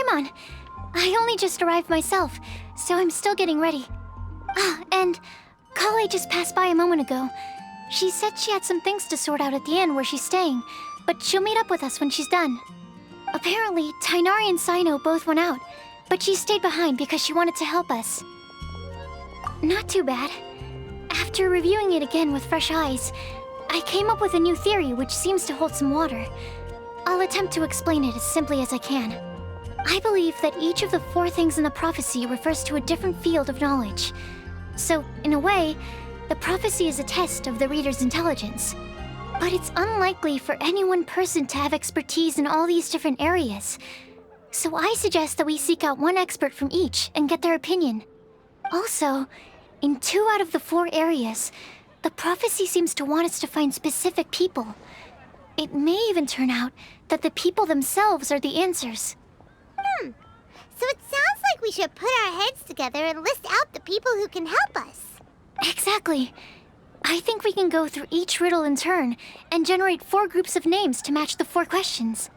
Paimon. I only just arrived myself, so I'm still getting ready. Ah, and Collei just passed by a moment ago. She said she had some things to sort out at the inn where she's staying, but she'll meet up with us when she's done. Apparently, Tighnari and Cyno both went out, but she stayed behind because she wanted to help us. Not too bad. After reviewing it again with fresh eyes, I came up with a new theory which seems to hold some water. I'll attempt to explain it as simply as I can. I believe that each of the 4 things in the prophecy refers to a different field of knowledge. So, in a way, the prophecy is a test of the reader's intelligence. But it's unlikely for any one person to have expertise in all these different areas. So I suggest that we seek out one expert from each and get their opinion. Also, in 2 out of the 4 areas, the prophecy seems to want us to find specific people. It may even turn out that the people themselves are the answers. So it sounds like we should put our heads together and list out the people who can help us. Exactly. I think we can go through each riddle in turn and generate 4 groups of names to match the 4 questions.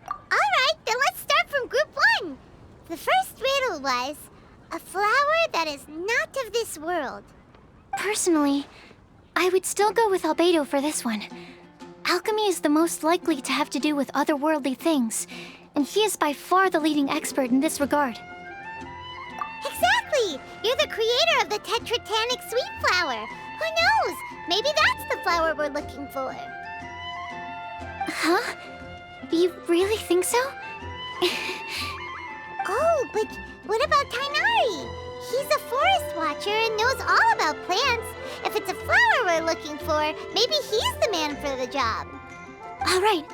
Alright, then let's start from group 1. The first riddle was, a flower that is not of this world. Personally, I would still go with Albedo for this one. Alchemy is the most likely to have to do with otherworldly things, and he is by far the leading expert in this regard. Exactly! You're the creator of the tetratanic sweet flower. Who knows? Maybe that's the flower we're looking for. Huh? You really think so? Oh, but what about Tighnari? He's a forest watcher and knows all about plants. If it's a flower we're looking for, maybe he's the man for the job. All right,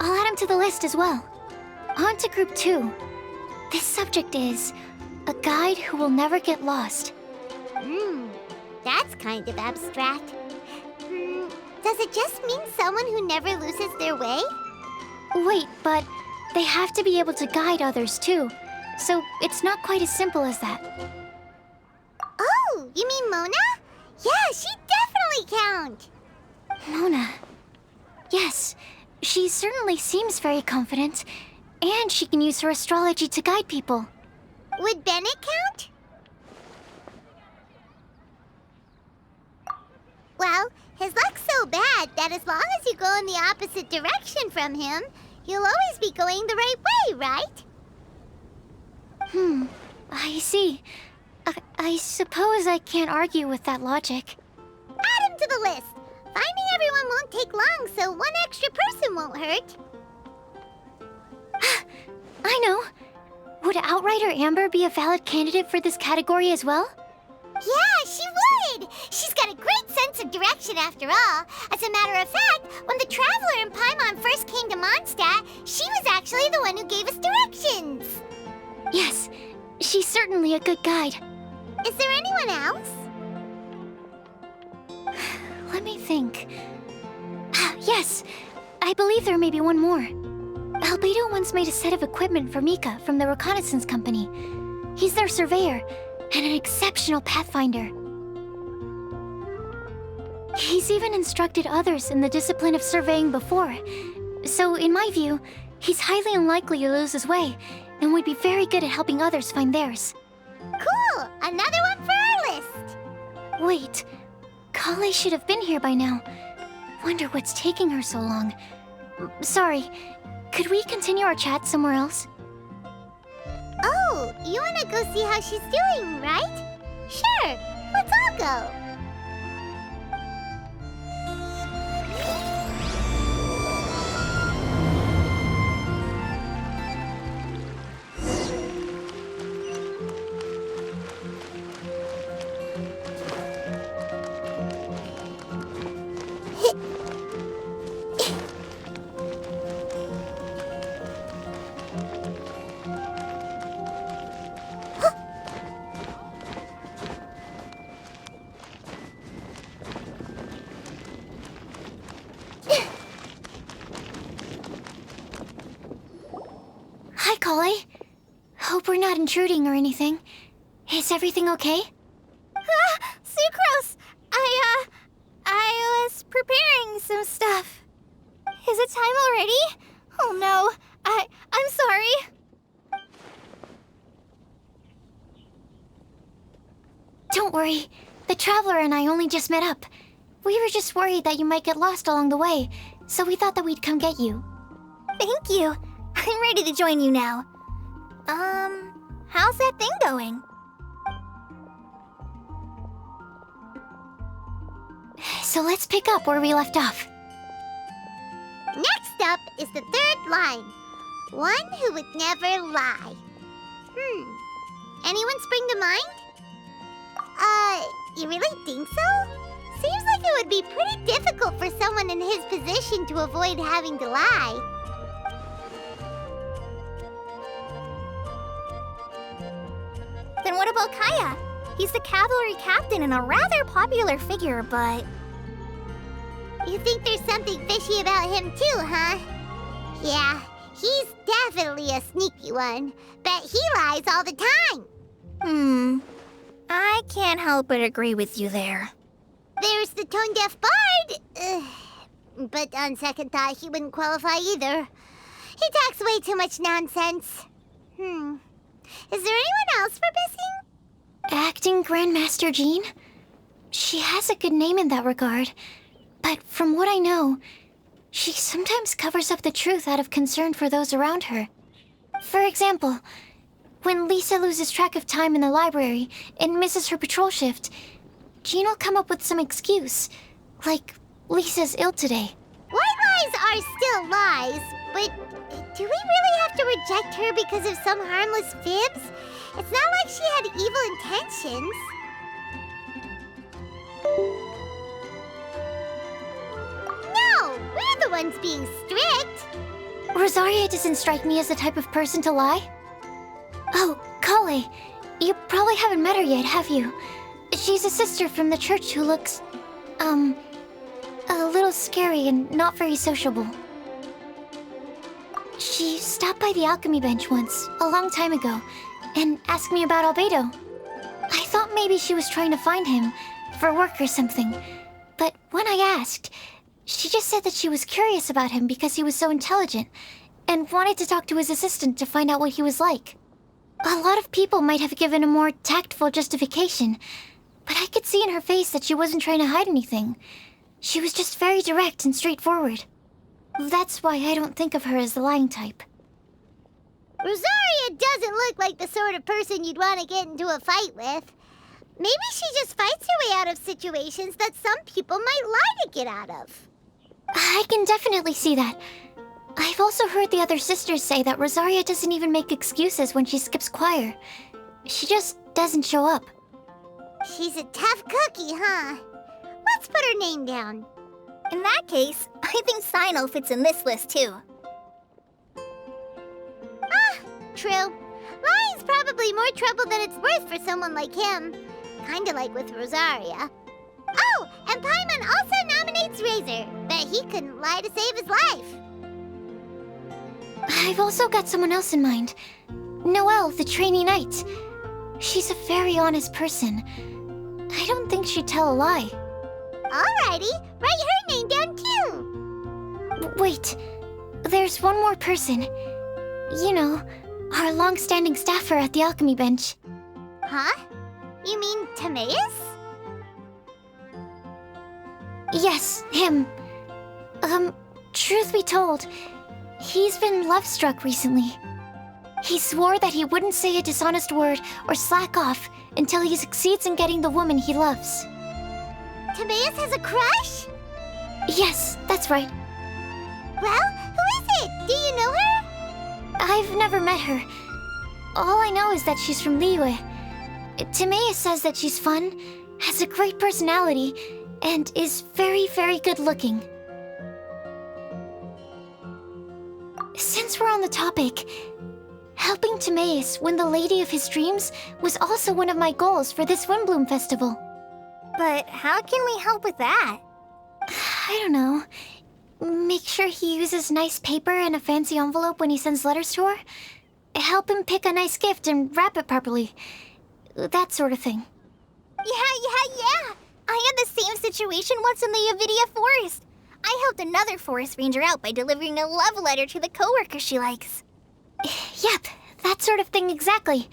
I'll add him to the list as well. On to group 2. This subject is a guide who will never get lost. That's kind of abstract. Does it just mean someone who never loses their way? Wait, but they have to be able to guide others too, so it's not quite as simple as that. Oh, you mean Mona? Yeah, she definitely count. Mona. Yes, she certainly seems very confident, and she can use her astrology to guide people. Would Bennett count? Well, his luck's so bad that as long as you go in the opposite direction from him, you'll always be going the right way, right? I see. I suppose I can't argue with that logic. Add him to the list. Finding everyone won't take long, so one extra person won't hurt. I know. Would Outrider Amber be a valid candidate for this category as well? Yeah, she would! She's got a great sense of direction after all. As a matter of fact, when the Traveler and Paimon first came to Mondstadt, she was actually the one who gave us directions. Yes, she's certainly a good guide. Is there anyone else? Let me think. Yes, I believe there may be one more. Albedo once made a set of equipment for Mika from the reconnaissance company. He's their surveyor and an exceptional pathfinder. He's even instructed others in the discipline of surveying before. So, in my view, he's highly unlikely to lose his way and would be very good at helping others find theirs. Cool! Another one for our list! Wait, Collei should have been here by now. Wonder what's taking her so long. Sorry, could we continue our chat somewhere else? Oh, you wanna go see how she's doing, right? Sure, let's all go. Hi, Collei. Hope we're not intruding or anything. Is everything okay? Sucrose! I was preparing some stuff. Is it time already? Oh no, I'm sorry. Don't worry. The Traveler and I only just met up. We were just worried that you might get lost along the way, so we thought that we'd come get you. Thank you. I'm ready to join you now. How's that thing going? So let's pick up where we left off. Next up is the third line. One who would never lie. Anyone spring to mind? You really think so? Seems like it would be pretty difficult for someone in his position to avoid having to lie. Then what about Kaya? He's the cavalry captain and a rather popular figure, but... You think there's something fishy about him too, huh? Yeah, he's definitely a sneaky one. Bet he lies all the time. I can't help but agree with you there. There's the tone-deaf bard. But on second thought, he wouldn't qualify either. He talks way too much nonsense. Is there anyone else we're missing? Acting Grandmaster Jean? She has a good name in that regard. But from what I know, she sometimes covers up the truth out of concern for those around her. For example, when Lisa loses track of time in the library and misses her patrol shift, Jean will come up with some excuse, like Lisa's ill today. White lies are still lies, but do we really have to reject her because of some harmless fibs? It's not like she had evil intentions. No, we're the ones being strict. Rosaria doesn't strike me as the type of person to lie. Oh, Collei, you probably haven't met her yet, have you? She's a sister from the church who looks, a little scary and not very sociable. She stopped by the alchemy bench once, a long time ago, and asked me about Albedo. I thought maybe she was trying to find him, for work or something. But when I asked, she just said that she was curious about him because he was so intelligent, and wanted to talk to his assistant to find out what he was like. A lot of people might have given a more tactful justification, but I could see in her face that she wasn't trying to hide anything. She was just very direct and straightforward. That's why I don't think of her as the lying type. Rosaria doesn't look like the sort of person you'd want to get into a fight with. Maybe she just fights her way out of situations that some people might lie to get out of. I can definitely see that. I've also heard the other sisters say that Rosaria doesn't even make excuses when she skips choir. She just doesn't show up. She's a tough cookie, huh? Let's put her name down. In that case, I think Cyno fits in this list too. True. Lying's probably more trouble than it's worth for someone like him. Kinda like with Rosaria. Oh, and Paimon also nominates Razor. Bet he couldn't lie to save his life. I've also got someone else in mind. Noelle, the trainee knight. She's a very honest person. I don't think she'd tell a lie. Alrighty, write her name down too. Wait, there's one more person. You know, our long-standing staffer at the alchemy bench. Huh? You mean Timaeus? Yes, him. Truth be told, he's been love-struck recently. He swore that he wouldn't say a dishonest word or slack off until he succeeds in getting the woman he loves. Timaeus has a crush? Yes, that's right. Well, who is it? Do you know her? I've never met her. All I know is that she's from Liyue. Timaeus says that she's fun, has a great personality, and is very, very good looking. Since we're on the topic, helping Timaeus win the lady of his dreams was also one of my goals for this Windblume festival. But how can we help with that? I don't know. Make sure he uses nice paper and a fancy envelope when he sends letters to her. Help him pick a nice gift and wrap it properly. That sort of thing. Yeah. I had the same situation once in the Avidia Forest. I helped another forest ranger out by delivering a love letter to the coworker she likes. Yep, that sort of thing exactly.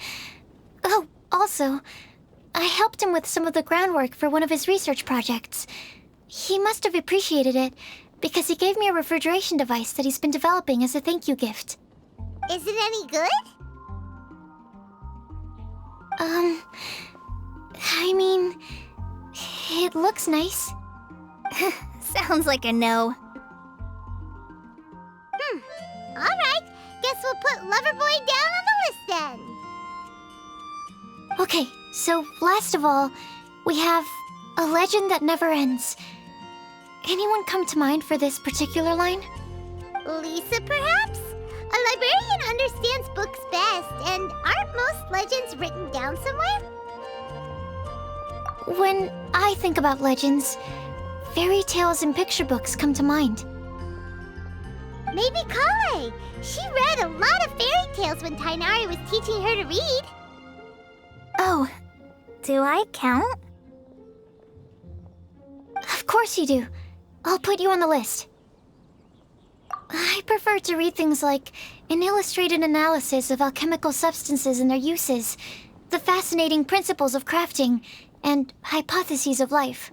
Oh, also, I helped him with some of the groundwork for one of his research projects. He must have appreciated it, because he gave me a refrigeration device that he's been developing as a thank you gift. Is it any good? I mean, it looks nice. Sounds like a no. Alright, guess we'll put Loverboy down on the list then. Okay, so last of all, we have a legend that never ends. Anyone come to mind for this particular line? Lisa, perhaps? A librarian understands books best, and aren't most legends written down somewhere? When I think about legends, fairy tales and picture books come to mind. Maybe Collei. She read a lot of fairy tales when Tighnari was teaching her to read. Oh, do I count? Of course you do. I'll put you on the list. I prefer to read things like an illustrated analysis of alchemical substances and their uses, the fascinating principles of crafting, and hypotheses of life.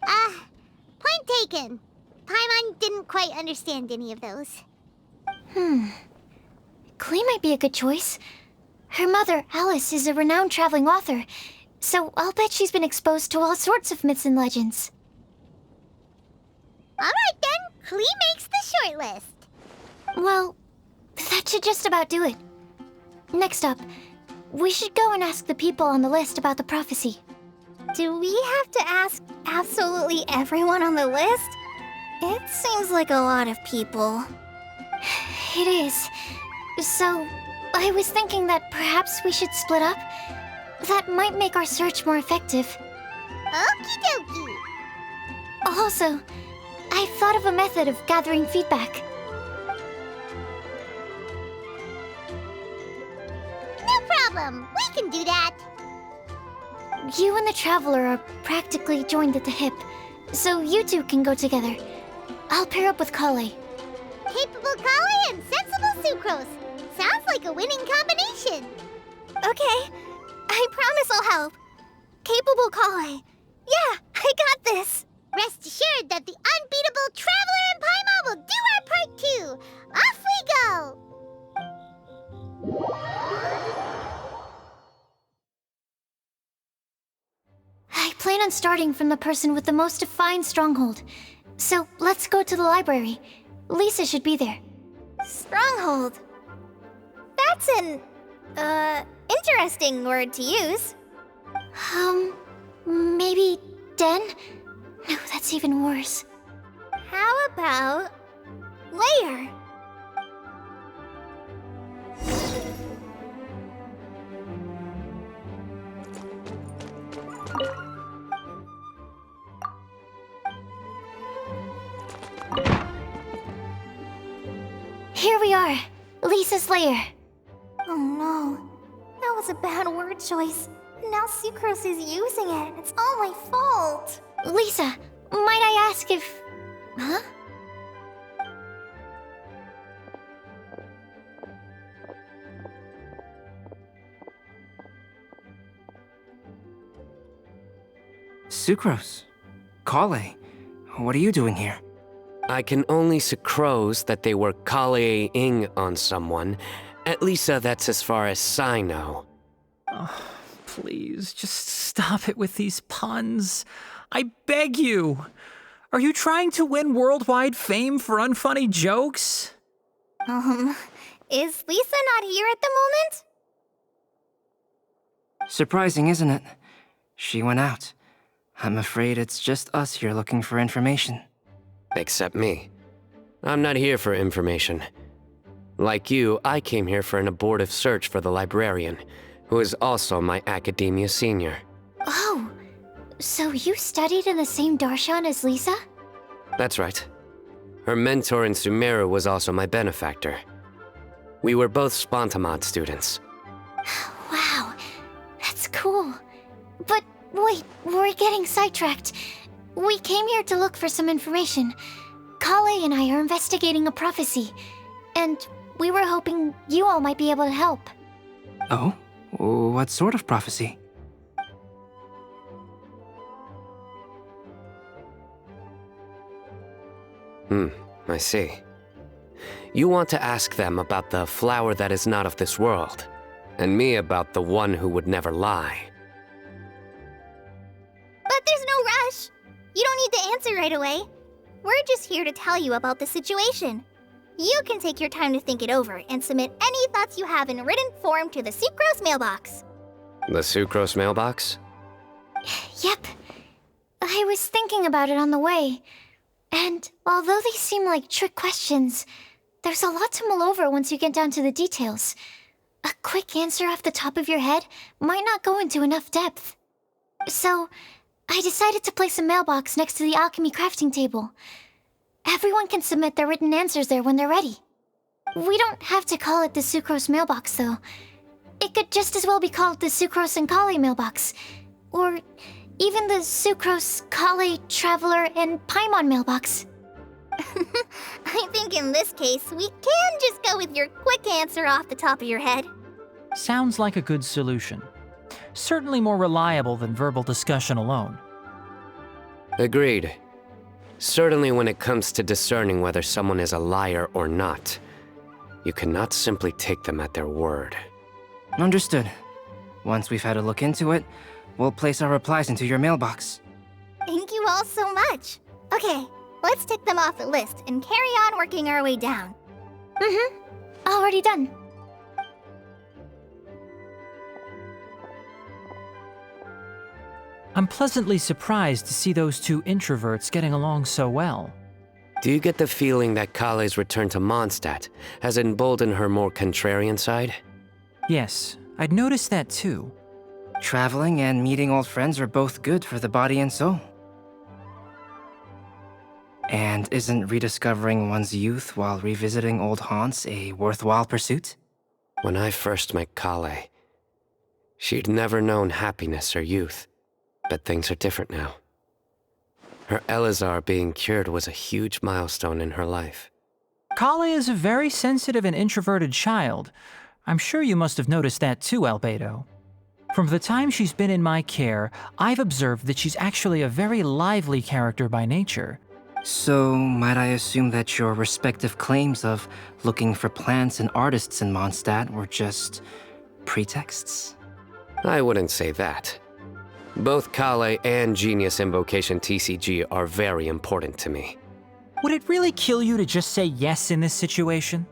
Point taken. Paimon didn't quite understand any of those. Klee might be a good choice. Her mother, Alice, is a renowned traveling author, so I'll bet she's been exposed to all sorts of myths and legends. Alright then, Klee makes the shortlist. Well, that should just about do it. Next up, we should go and ask the people on the list about the prophecy. Do we have to ask absolutely everyone on the list? It seems like a lot of people. It is. So, I was thinking that perhaps we should split up. That might make our search more effective. Okie dokie. Also, I've thought of a method of gathering feedback. No problem. We can do that. You and the Traveler are practically joined at the hip, so you two can go together. I'll pair up with Collei. Capable Collei and sensible Sucrose. Sounds like a winning combination. Okay, I promise I'll help. Capable Collei. Yeah, I got this. Rest assured that the unbeatable Traveler and Paimon will do our part too. Off we go. I plan on starting from the person with the most defined stronghold. So let's go to the library. Lisa should be there. Stronghold. That's an, interesting word to use. Maybe den? No, that's even worse. How about layer? Here we are, Lisa's lair. Oh no, that was a bad word choice. Now Sucrose is using it. It's all my fault. Lisa, might I ask if... Huh? Sucrose. Collei. What are you doing here? I can only Sucrose that they were Collei-ing on someone. At least that's as far as Cyno. Oh, please, just stop it with these puns. I beg you. Are you trying to win worldwide fame for unfunny jokes? Is Lisa not here at the moment? Surprising, isn't it? She went out. I'm afraid it's just us here looking for information. Except me. I'm not here for information. Like you, I came here for an abortive search for the librarian, who is also my academia senior. Oh, so you studied in the same darshan as Lisa? That's right. Her mentor in Sumeru was also my benefactor. We were both Spontamod students. Wow, that's cool. But wait, we're getting sidetracked. We came here to look for some information. Collei and I are investigating a prophecy, and we were hoping you all might be able to help. Oh? What sort of prophecy? I see. You want to ask them about the flower that is not of this world, and me about the one who would never lie. But there's no rush. You don't need to answer right away. We're just here to tell you about the situation. You can take your time to think it over and submit any thoughts you have in written form to the Sucrose mailbox. The Sucrose mailbox? Yep. I was thinking about it on the way. And although they seem like trick questions, there's a lot to mull over once you get down to the details. A quick answer off the top of your head might not go into enough depth. So, I decided to place a mailbox next to the alchemy crafting table. Everyone can submit their written answers there when they're ready. We don't have to call it the Sucrose mailbox, though. It could just as well be called the Sucrose and Collei mailbox. Or even the Sucrose, Collei, Traveler, and Paimon mailbox. I think in this case, we can just go with your quick answer off the top of your head. Sounds like a good solution. Certainly more reliable than verbal discussion alone. Agreed. Certainly when it comes to discerning whether someone is a liar or not, you cannot simply take them at their word. Understood. Once we've had a look into it, we'll place our replies into your mailbox. Thank you all so much. Okay, let's tick them off the list and carry on working our way down. Already done. I'm pleasantly surprised to see those two introverts getting along so well. Do you get the feeling that Collei's return to Mondstadt has emboldened her more contrarian side? Yes, I'd noticed that too. Traveling and meeting old friends are both good for the body and soul. And isn't rediscovering one's youth while revisiting old haunts a worthwhile pursuit? When I first met Collei, she'd never known happiness or youth. But things are different now. Her Elazar being cured was a huge milestone in her life. Collei is a very sensitive and introverted child. I'm sure you must have noticed that too, Albedo. From the time she's been in my care, I've observed that she's actually a very lively character by nature. So, might I assume that your respective claims of looking for plants and artists in Mondstadt were just pretexts? I wouldn't say that. Both Collei and Genius Invocation TCG are very important to me. Would it really kill you to just say yes in this situation?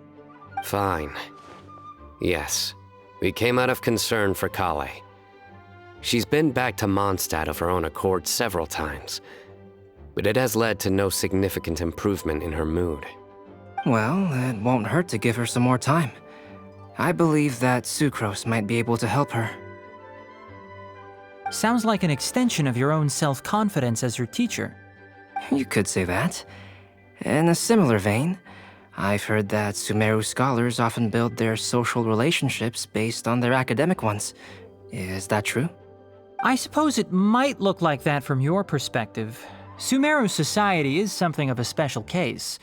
Fine. Yes, we came out of concern for Collei. She's been back to Mondstadt of her own accord several times, but it has led to no significant improvement in her mood. Well, it won't hurt to give her some more time. I believe that Sucrose might be able to help her. Sounds like an extension of your own self-confidence as your teacher. You could say that. In a similar vein, I've heard that Sumeru scholars often build their social relationships based on their academic ones. Is that true? I suppose it might look like that from your perspective. Sumeru society is something of a special case.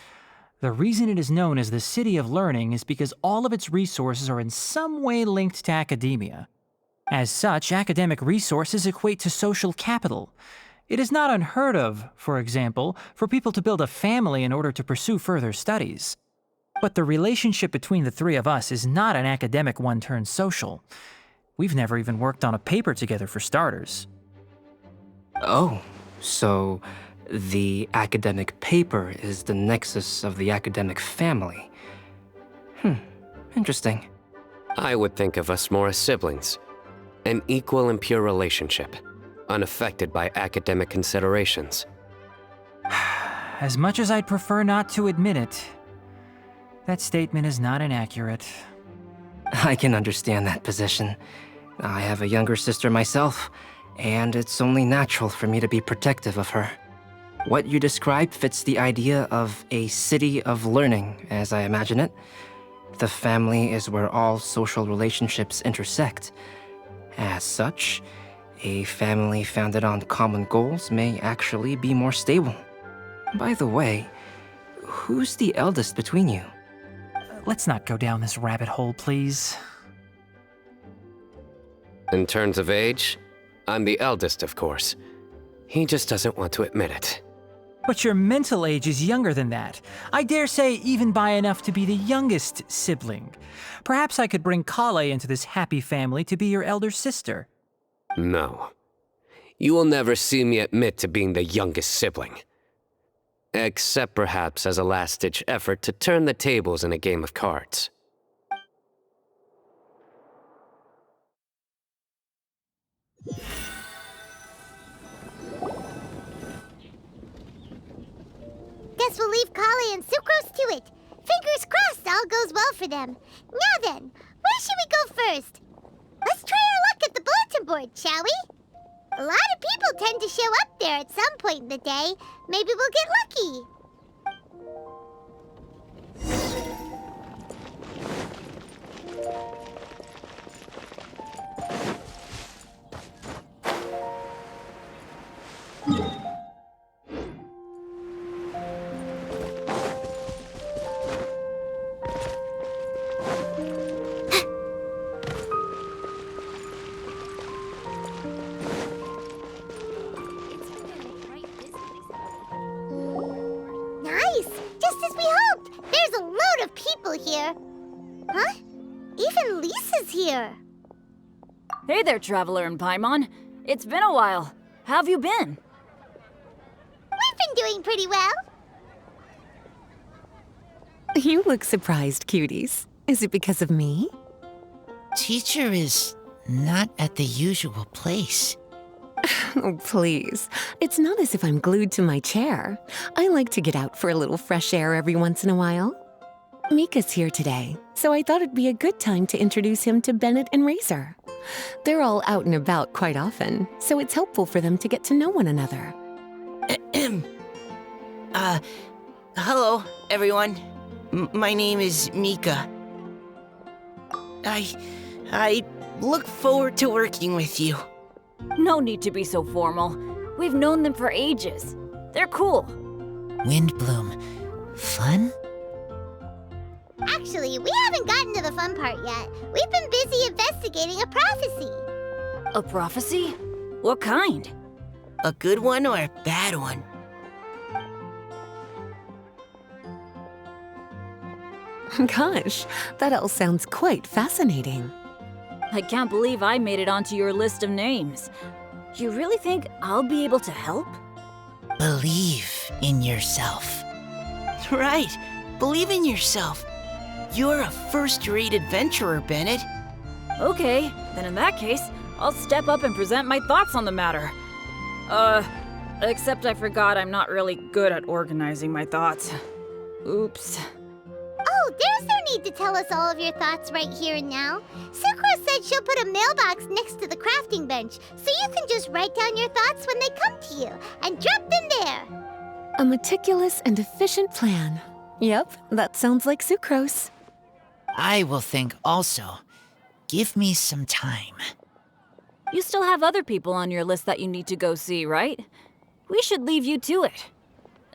The reason it is known as the City of Learning is because all of its resources are in some way linked to academia. As such, academic resources equate to social capital. It is not unheard of, for example, for people to build a family in order to pursue further studies. But the relationship between the three of us is not an academic one turned social. We've never even worked on a paper together for starters. Oh, so the academic paper is the nexus of the academic family. Interesting. I would think of us more as siblings. An equal and pure relationship, unaffected by academic considerations. As much as I'd prefer not to admit it, that statement is not inaccurate. I can understand that position. I have a younger sister myself, and it's only natural for me to be protective of her. What you describe fits the idea of a city of learning, as I imagine it. The family is where all social relationships intersect. As such, a family founded on common goals may actually be more stable. By the way, who's the eldest between you? Let's not go down this rabbit hole, please. In terms of age, I'm the eldest, of course. He just doesn't want to admit it. But your mental age is younger than that. I dare say even by enough to be the youngest sibling. Perhaps I could bring Collei into this happy family to be your elder sister. No. You will never see me admit to being the youngest sibling. Except perhaps as a last-ditch effort to turn the tables in a game of cards. Guess we'll leave Collei and Sucrose to it. Fingers crossed all goes well for them. Now then, where should we go first? Let's try our luck at the bulletin board, shall we? A lot of people tend to show up there at some point in the day. Maybe we'll get lucky. Nice! Just as we hoped! There's a load of people here. Huh? Even Lisa's here. Hey there, Traveler and Paimon. It's been a while. How have you been? We've been doing pretty well. You look surprised, cuties. Is it because of me? Teacher is not at the usual place. Oh, please. It's not as if I'm glued to my chair. I like to get out for a little fresh air every once in a while. Mika's here today, so I thought it'd be a good time to introduce him to Bennett and Razor. They're all out and about quite often, so it's helpful for them to get to know one another. Hello, everyone. My name is Mika. I look forward to working with you. No need to be so formal. We've known them for ages. They're cool. Windblume. Fun? Actually, we haven't gotten to the fun part yet. We've been busy investigating a prophecy. A prophecy? What kind? A good one or a bad one? Gosh, that all sounds quite fascinating. I can't believe I made it onto your list of names. You really think I'll be able to help? Believe in yourself. Right. Believe in yourself. You're a first-rate adventurer, Bennett. Okay, then in that case, I'll step up and present my thoughts on the matter. Except I forgot I'm not really good at organizing my thoughts. Oops. Oh, there's no need to tell us all of your thoughts right here and now. Sucrose said she'll put a mailbox next to the crafting bench, so you can just write down your thoughts when they come to you, and drop them there. A meticulous and efficient plan. Yep, that sounds like Sucrose. I will think also. Give me some time. You still have other people on your list that you need to go see, right? We should leave you to it.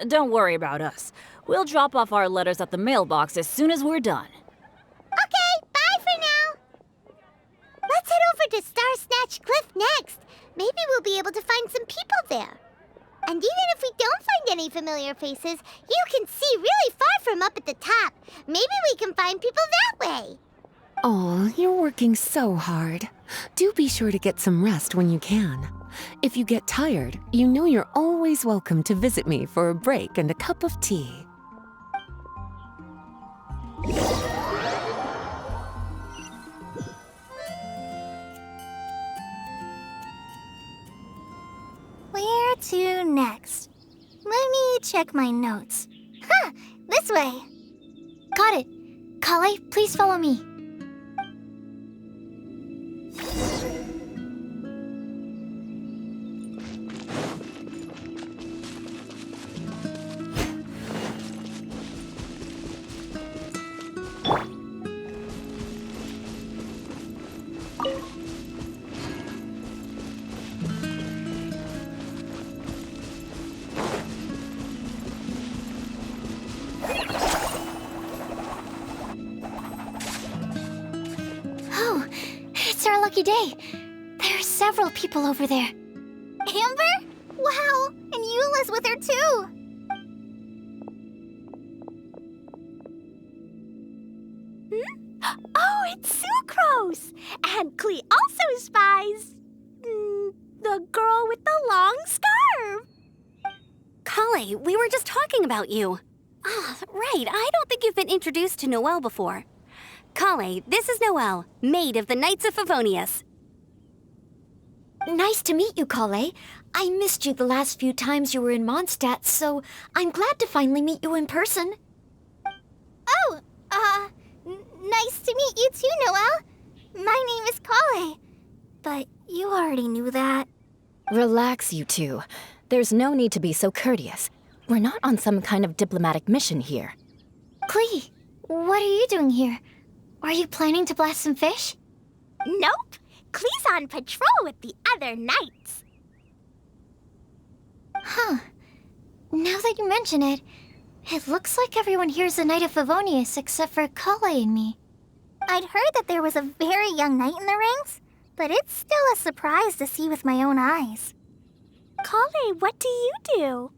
Don't worry about us. We'll drop off our letters at the mailbox as soon as we're done. Okay, bye for now. Let's head over to Star Snatch Cliff next. Maybe we'll be able to find some people there. And even if we don't find any familiar faces, you can see really far from up at the top. Maybe we can find people that way. Oh, you're working so hard. Do be sure to get some rest when you can. If you get tired, you know you're always welcome to visit me for a break and a cup of tea. Where to next? Let me check my notes. Huh, this way. Got it. Collei, please follow me. Oh, it's our lucky day. There are several people over there. Amber? Wow, and Eula's with her too. it's Sucrose! And Klee also spies... the girl with the long scarf! Collei, we were just talking about you. Ah, right, I don't think you've been introduced to Noelle before. Collei, this is Noelle, maid of the Knights of Favonius. Nice to meet you, Collei. I missed you the last few times you were in Mondstadt, so I'm glad to finally meet you in person. Oh, nice to meet you too, Noelle. My name is Collei. But you already knew that. Relax, you two. There's no need to be so courteous. We're not on some kind of diplomatic mission here. Klee, what are you doing here? Are you planning to blast some fish? Nope. Klee's on patrol with the other knights. Huh. Now that you mention it, it looks like everyone here's a Knight of Favonius except for Collei and me. I'd heard that there was a very young knight in the ranks, but it's still a surprise to see with my own eyes. Collei, what do you do?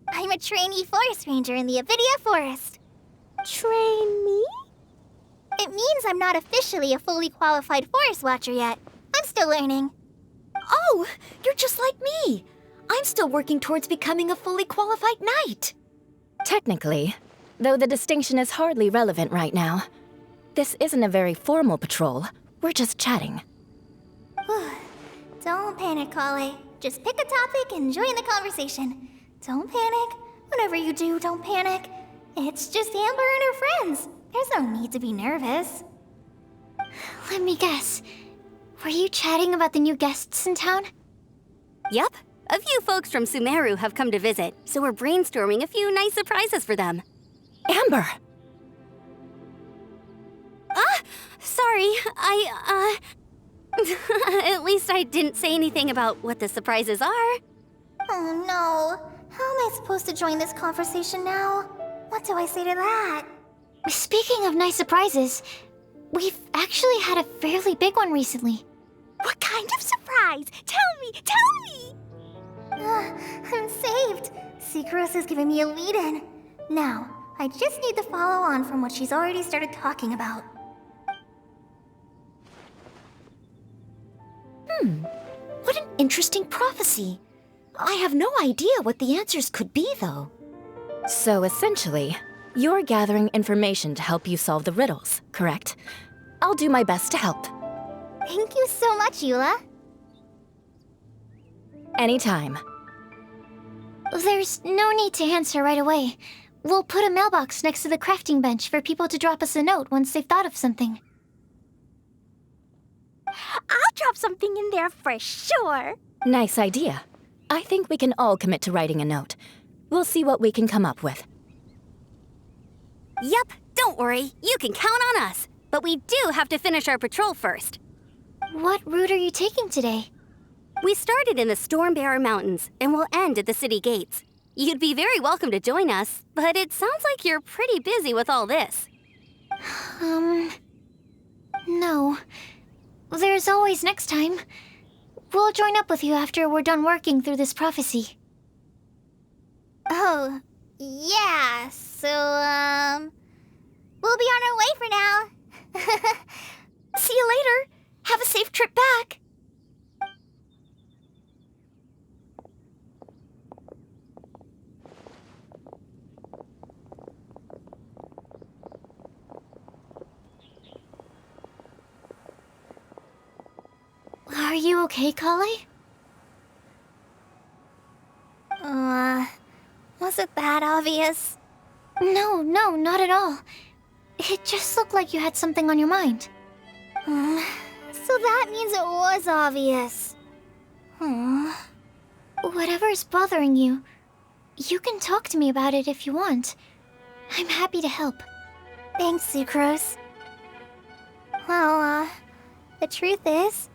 I'm a trainee forest ranger in the Avidia Forest. Trainee? It means I'm not officially a fully qualified forest watcher yet. I'm still learning. Oh, you're just like me. I'm still working towards becoming a fully qualified knight. Technically, though the distinction is hardly relevant right now. This isn't a very formal patrol. We're just chatting. Don't panic, Collei. Just pick a topic and join the conversation. Don't panic. Whatever you do, don't panic. It's just Amber and her friends. There's no need to be nervous. Let me guess. Were you chatting about the new guests in town? Yup. A few folks from Sumeru have come to visit, so we're brainstorming a few nice surprises for them. Amber! Sorry, At least I didn't say anything about what the surprises are. Oh no. How am I supposed to join this conversation now? What do I say to that? Speaking of nice surprises, we've actually had a fairly big one recently. What kind of surprise? Tell me! I'm saved. Sucrose has given me a lead-in. Now, I just need to follow on from what she's already started talking about. What an interesting prophecy. I have no idea what the answers could be, though. So essentially, you're gathering information to help you solve the riddles, correct? I'll do my best to help. Thank you so much, Eula. Anytime. There's no need to answer right away. We'll put a mailbox next to the crafting bench for people to drop us a note once they've thought of something. I'll drop something in there for sure. Nice idea. I think we can all commit to writing a note. We'll see what we can come up with. Yup, don't worry. You can count on us. But we do have to finish our patrol first. What route are you taking today? We started in the Stormbearer Mountains, and we'll end at the city gates. You'd be very welcome to join us, but it sounds like you're pretty busy with all this. No. There's always next time. We'll join up with you after we're done working through this prophecy. Oh, yeah, so, we'll be on our way for now. See you later. Have a safe trip back. Are you okay, Collei? Was it that obvious? No, not at all. It just looked like you had something on your mind. So that means it was obvious. Whatever's bothering you, you can talk to me about it if you want. I'm happy to help. Thanks, Sucrose. Well, the truth is,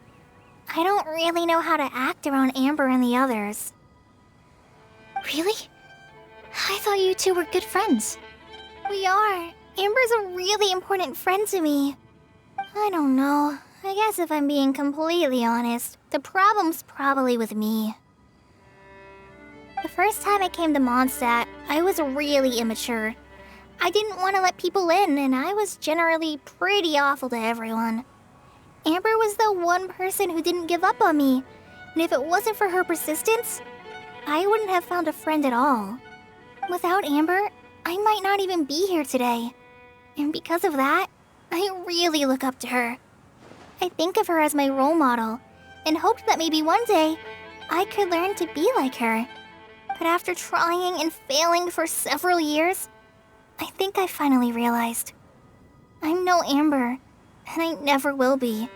I don't really know how to act around Amber and the others. Really? I thought you two were good friends. We are. Amber's a really important friend to me. I don't know. I guess if I'm being completely honest, the problem's probably with me. The first time I came to Mondstadt, I was really immature. I didn't want to let people in, and I was generally pretty awful to everyone. Amber was the one person who didn't give up on me, and if it wasn't for her persistence, I wouldn't have found a friend at all. Without Amber, I might not even be here today. And because of that, I really look up to her. I think of her as my role model, and hoped that maybe one day I could learn to be like her. But after trying and failing for several years, I think I finally realized. I'm no Amber, and I never will be.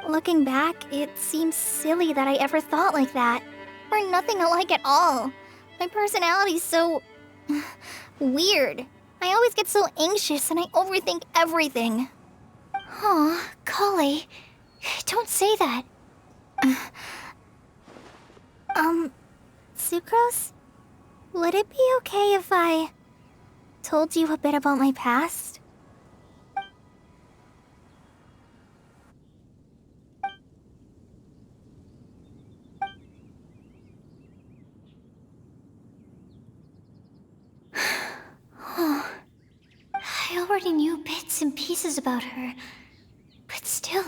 Looking back, it seems silly that I ever thought like that. We're nothing alike at all. My personality's so... weird. I always get so anxious and I overthink everything. Aw, Collei, don't say that. Sucrose? Would it be okay if I told you a bit about my past? I already knew bits and pieces about her, but still,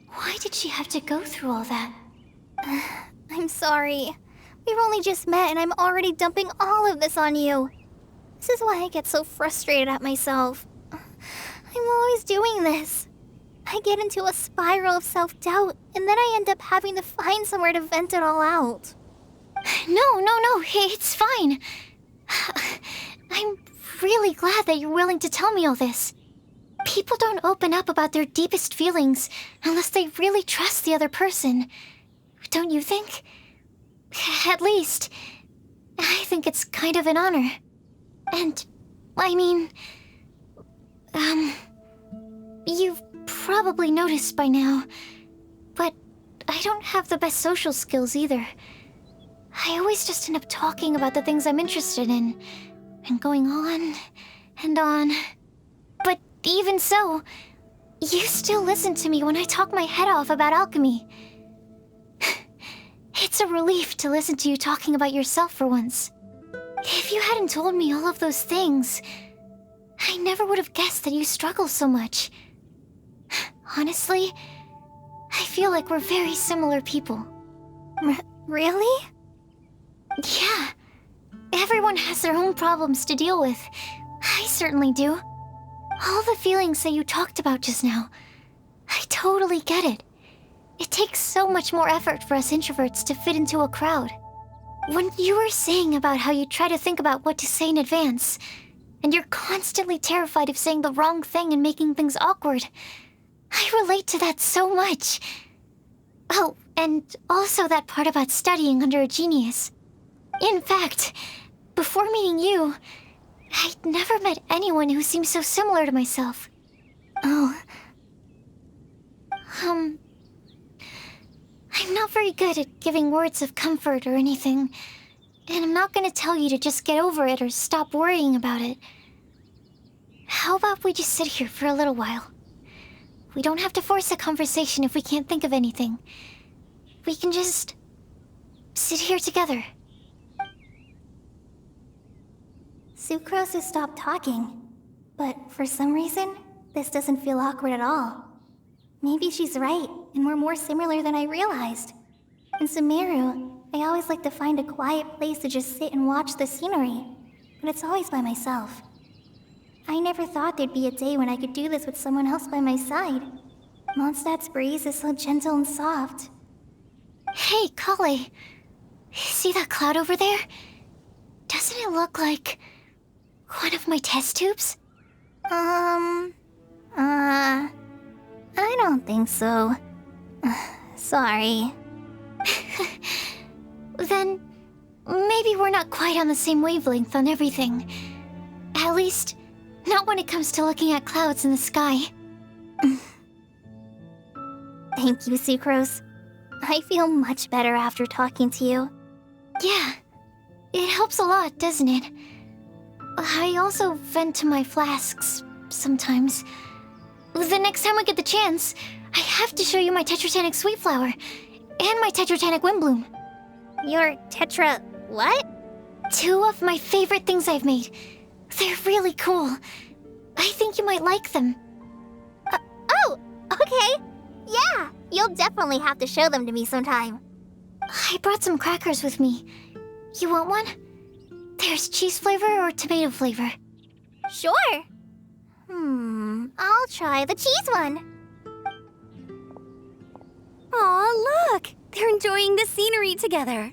why did she have to go through all that? I'm sorry. We've only just met and I'm already dumping all of this on you. This is why I get so frustrated at myself. I'm always doing this. I get into a spiral of self-doubt, and then I end up having to find somewhere to vent it all out. No, it's fine. I'm really glad that you're willing to tell me all this. People don't open up about their deepest feelings unless they really trust the other person. Don't you think? At least, I think it's kind of an honor. And, I mean... you've probably noticed by now, but I don't have the best social skills either. I always just end up talking about the things I'm interested in, and going on and on. But even so, you still listen to me when I talk my head off about alchemy. It's a relief to listen to you talking about yourself for once. If you hadn't told me all of those things, I never would have guessed that you struggle so much. Honestly, I feel like we're very similar people. Really? Yeah. Everyone has their own problems to deal with. I certainly do. All the feelings that you talked about just now, I totally get it. It takes so much more effort for us introverts to fit into a crowd. When you were saying about how you try to think about what to say in advance, and you're constantly terrified of saying the wrong thing and making things awkward, I relate to that so much. Oh, and also that part about studying under a genius. In fact, before meeting you, I'd never met anyone who seemed so similar to myself. Oh. I'm not very good at giving words of comfort or anything, and I'm not gonna tell you to just get over it or stop worrying about it. How about we just sit here for a little while? We don't have to force a conversation if we can't think of anything. We can just sit here together. Sucrose has stopped talking, but for some reason, this doesn't feel awkward at all. Maybe she's right, and we're more similar than I realized. In Sumeru, I always like to find a quiet place to just sit and watch the scenery, but it's always by myself. I never thought there'd be a day when I could do this with someone else by my side. Mondstadt's breeze is so gentle and soft. Hey, Collei. See that cloud over there? Doesn't it look like one of my test tubes? I don't think so. Sorry. Then, maybe we're not quite on the same wavelength on everything. At least, not when it comes to looking at clouds in the sky. Thank you, Sucrose. I feel much better after talking to you. Yeah, it helps a lot, doesn't it? I also vent to my flasks sometimes. The next time we get the chance, I have to show you my Tetratanic Sweet Flower and my Tetratanic Windblume. Your tetra... what? 2 of my favorite things I've made. They're really cool. I think you might like them. Oh, okay. Yeah, you'll definitely have to show them to me sometime. I brought some crackers with me. You want one? There's cheese flavor or tomato flavor. Sure. I'll try the cheese one. Aw, look! They're enjoying the scenery together.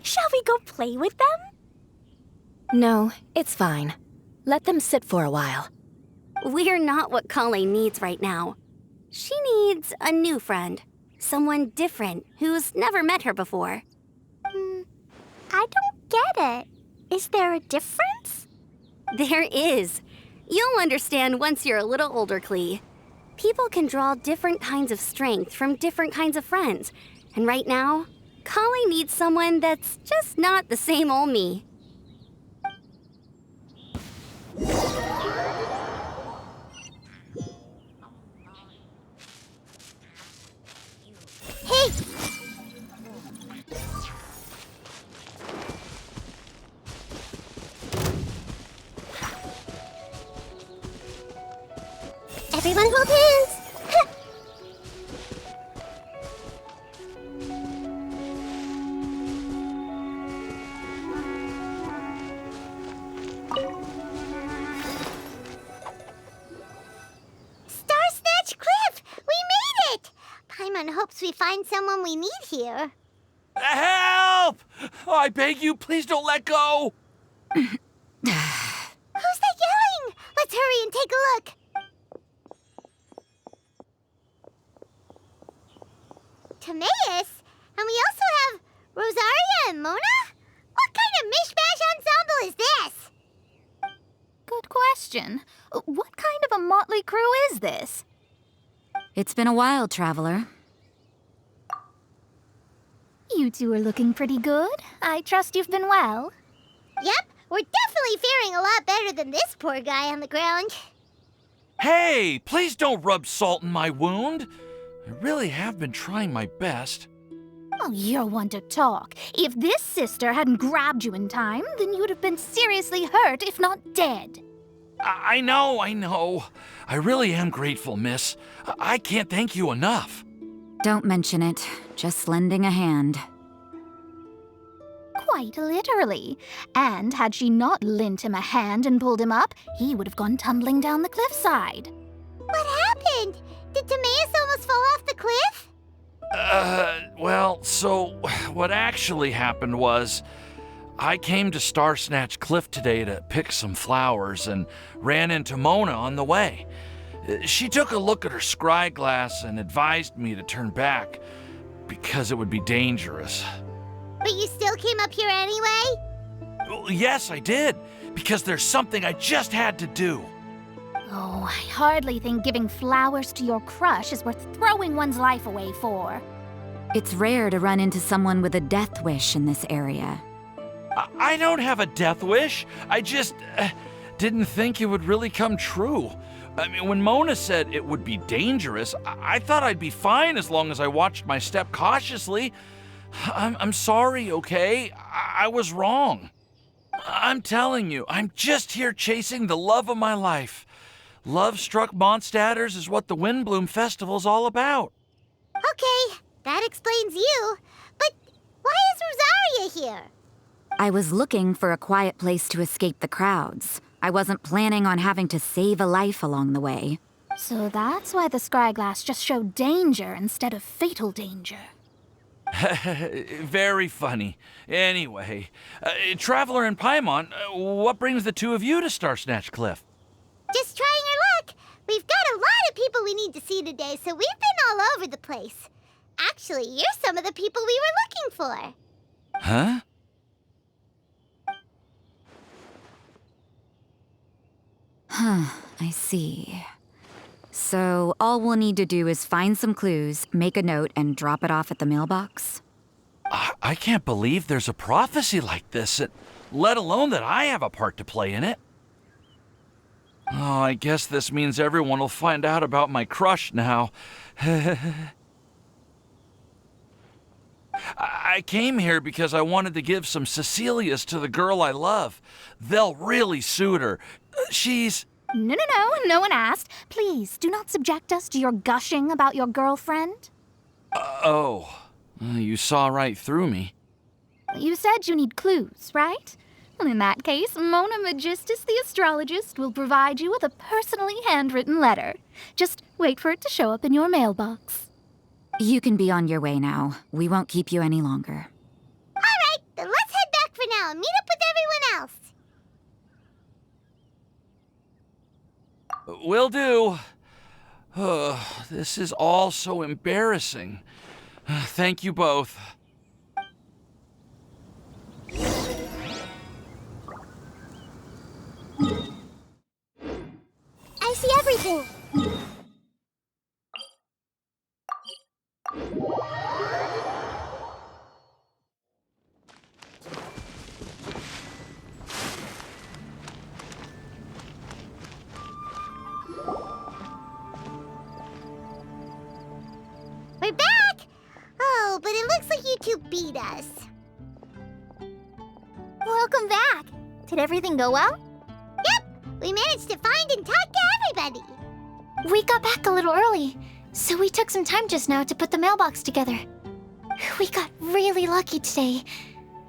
Shall we go play with them? No, it's fine. Let them sit for a while. We're not what Collei needs right now. She needs a new friend. Someone different who's never met her before. I don't get it. Is there a difference? There is. You'll understand once you're a little older, Klee. People can draw different kinds of strength from different kinds of friends. And right now, Collei needs someone that's just not the same old me. Hey! Everyone hold hands! Star Snatch Cliff! We made it! Paimon hopes we find someone we need here. Help! Oh, I beg you, please don't let go! Who's that yelling? Let's hurry and take a look. Timaeus? And we also have Rosaria and Mona? What kind of mishmash ensemble is this? Good question. What kind of a motley crew is this? It's been a while, Traveler. You two are looking pretty good. I trust you've been well. Yep, we're definitely faring a lot better than this poor guy on the ground. Hey, please don't rub salt in my wound. I really have been trying my best. Oh, you're one to talk. If this sister hadn't grabbed you in time, then you'd have been seriously hurt, if not dead. I know. I really am grateful, miss. I can't thank you enough. Don't mention it. Just lending a hand. Quite literally. And had she not lent him a hand and pulled him up, he would have gone tumbling down the cliffside. What happened? Did Timaeus almost fall off the cliff? Well, so what actually happened was I came to Star Snatch Cliff today to pick some flowers and ran into Mona on the way. She took a look at her scry glass and advised me to turn back because it would be dangerous. But you still came up here anyway? Well, yes, I did, because there's something I just had to do. Oh, I hardly think giving flowers to your crush is worth throwing one's life away for. It's rare to run into someone with a death wish in this area. I don't have a death wish. I just didn't think it would really come true. I mean, when Mona said it would be dangerous, I thought I'd be fine as long as I watched my step cautiously. I'm sorry, okay? I was wrong. I'm telling you, I'm just here chasing the love of my life. Love-struck Mondstadters is what the Windblume Festival's all about. Okay, that explains you. But why is Rosaria here? I was looking for a quiet place to escape the crowds. I wasn't planning on having to save a life along the way. So that's why the scryglass just showed danger instead of fatal danger. Very funny. Anyway, Traveler and Paimon, what brings the two of you to Star Snatch Cliff? Just trying our luck. We've got a lot of people we need to see today, so we've been all over the place. Actually, you're some of the people we were looking for. Huh? I see. So all we'll need to do is find some clues, make a note, and drop it off at the mailbox? I can't believe there's a prophecy like this, let alone that I have a part to play in it. Oh, I guess this means everyone will find out about my crush now. I I came here because I wanted to give some Cecilias to the girl I love. They'll really suit her. She's... No, no one asked. Please, do not subject us to your gushing about your girlfriend. You saw right through me. You said you need clues, right? Well, in that case, Mona Magistus the astrologist will provide you with a personally handwritten letter. Just wait for it to show up in your mailbox. You can be on your way now. We won't keep you any longer. All right, then let's head back for now and meet up with everyone else. Will do. This is all so embarrassing. Thank you both. I see everything. We're back! Oh, but it looks like you two beat us. Welcome back. Did everything go well? Yep, we managed to find and talk to everybody. We got back a little early, so we took some time just now to put the mailbox together. We got really lucky today.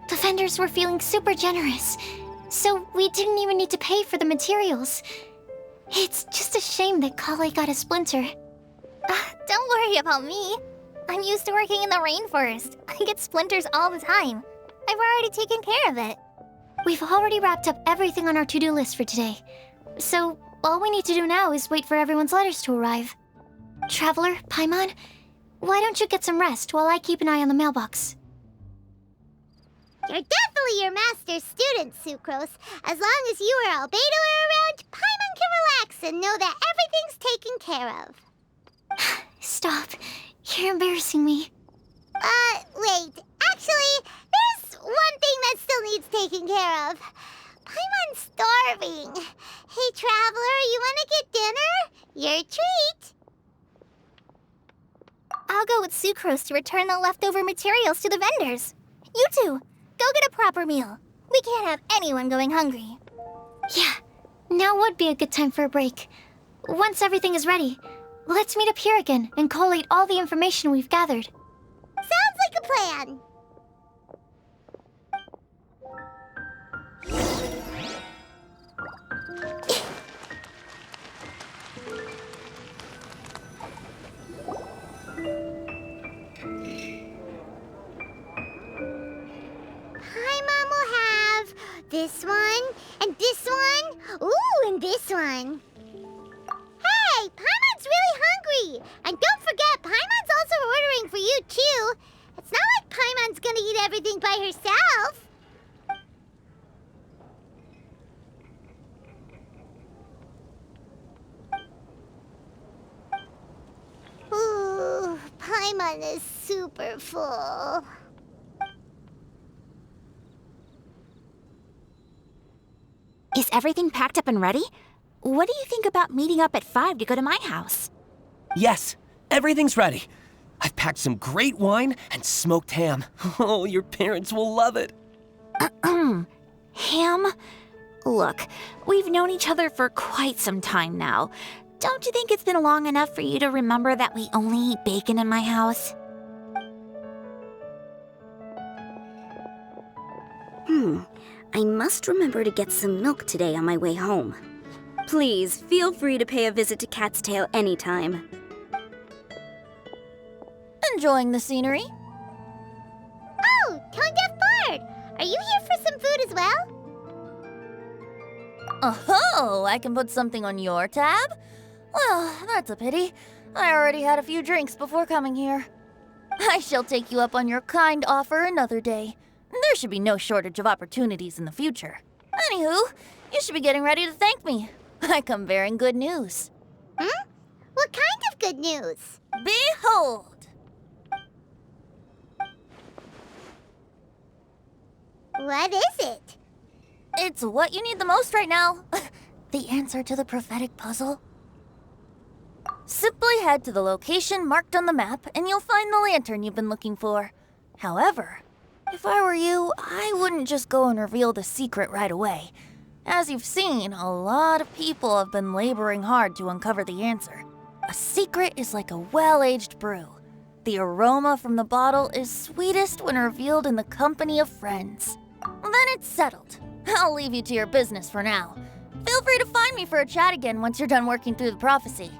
The vendors were feeling super generous, so we didn't even need to pay for the materials. It's just a shame that Collei got a splinter. Don't worry about me. I'm used to working in the rainforest. I get splinters all the time. I've already taken care of it. We've already wrapped up everything on our to-do list for today. So, all we need to do now is wait for everyone's letters to arrive. Traveler, Paimon, why don't you get some rest while I keep an eye on the mailbox? You're definitely your master's student, Sucrose. As long as you or Albedo are around, Paimon can relax and know that everything's taken care of. Stop. You're embarrassing me. Wait. Actually, there's one thing that still needs taking care of. Paimon's starving. Hey, Traveler, you want to get dinner? Your treat. I'll go with Sucrose to return the leftover materials to the vendors. You two, go get a proper meal. We can't have anyone going hungry. Yeah, now would be a good time for a break. Once everything is ready, let's meet up here again and collate all the information we've gathered. Sounds like a plan. Paimon will have this one, and this one, ooh, and this one. Hey, Paimon's really hungry! And don't forget, Paimon's also ordering for you, too. It's not like Paimon's gonna eat everything by herself. Ooh, Paimon is super full. Is everything packed up and ready? What do you think about meeting up at 5 to go to my house? Yes, everything's ready. I've packed some great wine and smoked ham. Oh, your parents will love it. Ham? Look, we've known each other for quite some time now. Don't you think it's been long enough for you to remember that we only eat bacon in my house? I must remember to get some milk today on my way home. Please, feel free to pay a visit to Cat's Tail anytime. Enjoying the scenery? Oh, Tone Deaf Bard! Are you here for some food as well? Oh, I can put something on your tab? Well, that's a pity. I already had a few drinks before coming here. I shall take you up on your kind offer another day. There should be no shortage of opportunities in the future. Anywho, you should be getting ready to thank me. I come bearing good news. What kind of good news? Behold! What is it? It's what you need the most right now. The answer to the prophetic puzzle. Simply head to the location marked on the map and you'll find the lantern you've been looking for. However, If I were you, I wouldn't just go and reveal the secret right away. As you've seen, a lot of people have been laboring hard to uncover the answer. A secret is like a well-aged brew. The aroma from the bottle is sweetest when revealed in the company of friends. Then it's settled. I'll leave you to your business for now. Feel free to find me for a chat again once you're done working through the prophecy.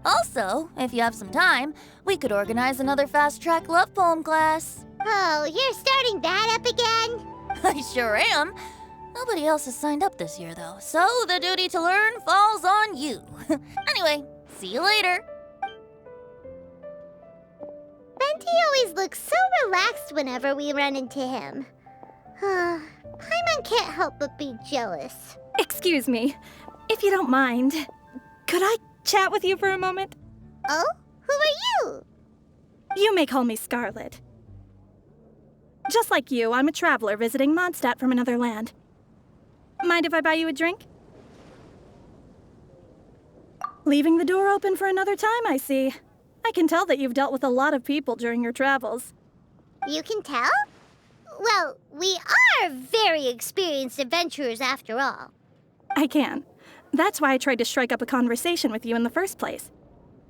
Also, if you have some time, we could organize another fast-track love poem class. Oh, you're starting that up again? I sure am. Nobody else has signed up this year, though, so the duty to learn falls on you. Anyway, see you later. Venti always looks so relaxed whenever we run into him. Paimon can't help but be jealous. Excuse me, if you don't mind, could I chat with you for a moment? Oh? Who are you? You may call me Scarlet. Just like you, I'm a traveler visiting Mondstadt from another land. Mind if I buy you a drink? Leaving the door open for another time, I see. I can tell that you've dealt with a lot of people during your travels. You can tell? Well, we are very experienced adventurers after all. I can. That's why I tried to strike up a conversation with you in the first place.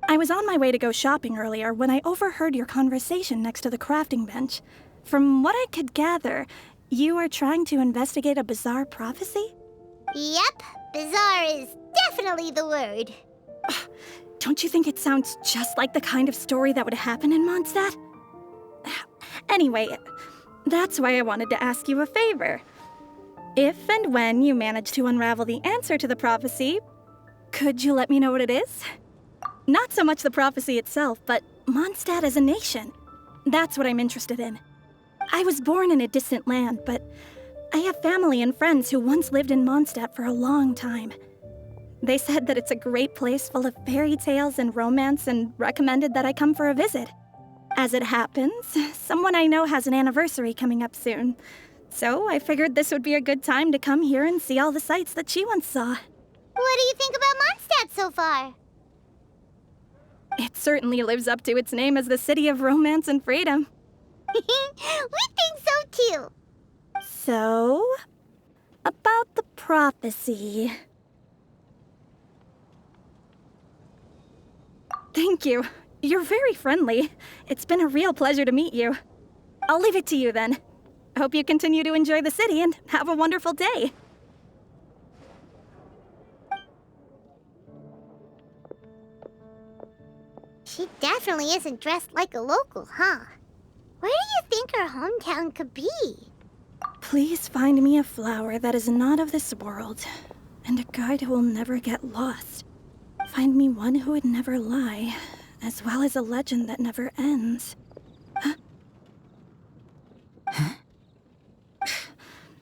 I was on my way to go shopping earlier when I overheard your conversation next to the crafting bench. From what I could gather, you are trying to investigate a bizarre prophecy? Yep, bizarre is definitely the word. Don't you think it sounds just like the kind of story that would happen in Mondstadt? Anyway, that's why I wanted to ask you a favor. If and when you manage to unravel the answer to the prophecy, could you let me know what it is? Not so much the prophecy itself, but Mondstadt as a nation. That's what I'm interested in. I was born in a distant land, but I have family and friends who once lived in Mondstadt for a long time. They said that it's a great place full of fairy tales and romance and recommended that I come for a visit. As it happens, someone I know has an anniversary coming up soon. So I figured this would be a good time to come here and see all the sights that she once saw. What do you think about Mondstadt so far? It certainly lives up to its name as the city of romance and freedom. We think so too. So, about the prophecy. Thank you. You're very friendly. It's been a real pleasure to meet you. I'll leave it to you then. Hope you continue to enjoy the city and have a wonderful day. She definitely isn't dressed like a local, huh? Where do you think her hometown could be? Please find me a flower that is not of this world, and a guide who will never get lost. Find me one who would never lie, as well as a legend that never ends.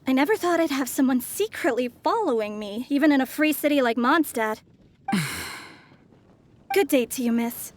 I never thought I'd have someone secretly following me, even in a free city like Mondstadt. Good day to you, miss.